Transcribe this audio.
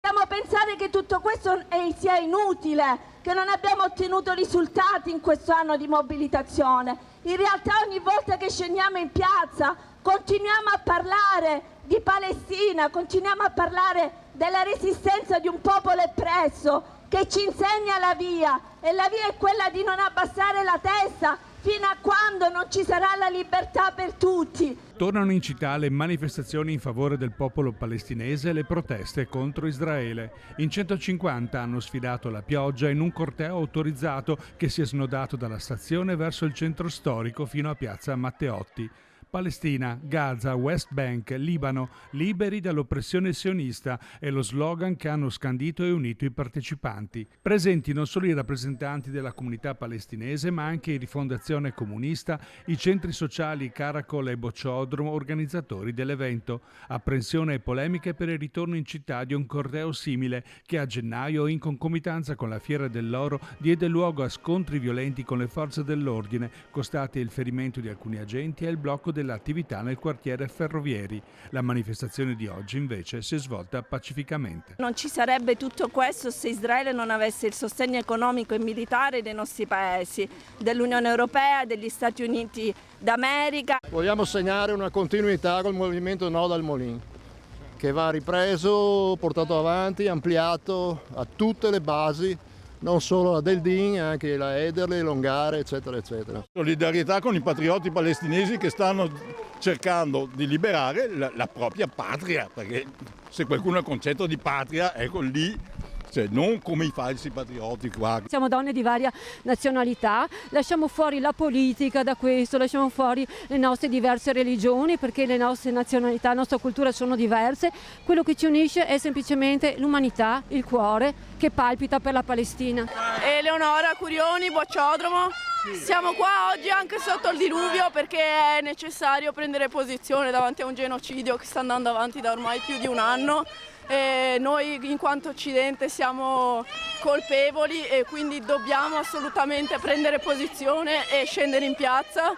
Possiamo pensare che tutto questo sia inutile, che non abbiamo ottenuto risultati in questo anno di mobilitazione. In realtà ogni volta che scendiamo in piazza continuiamo a parlare di Palestina, continuiamo a parlare della resistenza di un popolo oppresso che ci insegna la via, e la via è quella di non abbassare la testa fino a quando non ci sarà la libertà per tutti. Tornano in città le manifestazioni in favore del popolo palestinese e le proteste contro Israele. In 150 hanno sfidato la pioggia in un corteo autorizzato che si è snodato dalla stazione verso il centro storico fino a piazza Matteotti. Palestina, Gaza, West Bank, Libano, liberi dall'oppressione sionista è lo slogan che hanno scandito e unito i partecipanti. Presenti non solo i rappresentanti della comunità palestinese, ma anche i Rifondazione Comunista, i centri sociali Caracol e Bocciodromo, organizzatori dell'evento. Apprensione e polemiche per il ritorno in città di un corteo simile che a gennaio, in concomitanza con la Fiera dell'Oro, diede luogo a scontri violenti con le forze dell'ordine, costati il ferimento di alcuni agenti e il blocco dell'attività nel quartiere Ferrovieri. La manifestazione di oggi invece si è svolta pacificamente. Non ci sarebbe tutto questo se Israele non avesse il sostegno economico e militare dei nostri paesi, dell'Unione Europea, degli Stati Uniti d'America. Vogliamo segnare una continuità col movimento No dal Molin, che va ripreso, portato avanti, ampliato a tutte le basi, non solo la Del Din, anche la Ederle, Longare, eccetera, eccetera. Solidarietà con i patrioti palestinesi che stanno cercando di liberare la propria patria, perché se qualcuno ha il concetto di patria, ecco lì, cioè non come i falsi patrioti qua. Siamo donne di varia nazionalità, lasciamo fuori la politica da questo, lasciamo fuori le nostre diverse religioni, perché le nostre nazionalità, la nostra cultura sono diverse. Quello che ci unisce è semplicemente l'umanità, il cuore che palpita per la Palestina. Eleonora Curioni, Bocciodromo. Siamo qua oggi anche sotto il diluvio perché è necessario prendere posizione davanti a un genocidio che sta andando avanti da ormai più di un anno. E noi in quanto Occidente siamo colpevoli e quindi dobbiamo assolutamente prendere posizione e scendere in piazza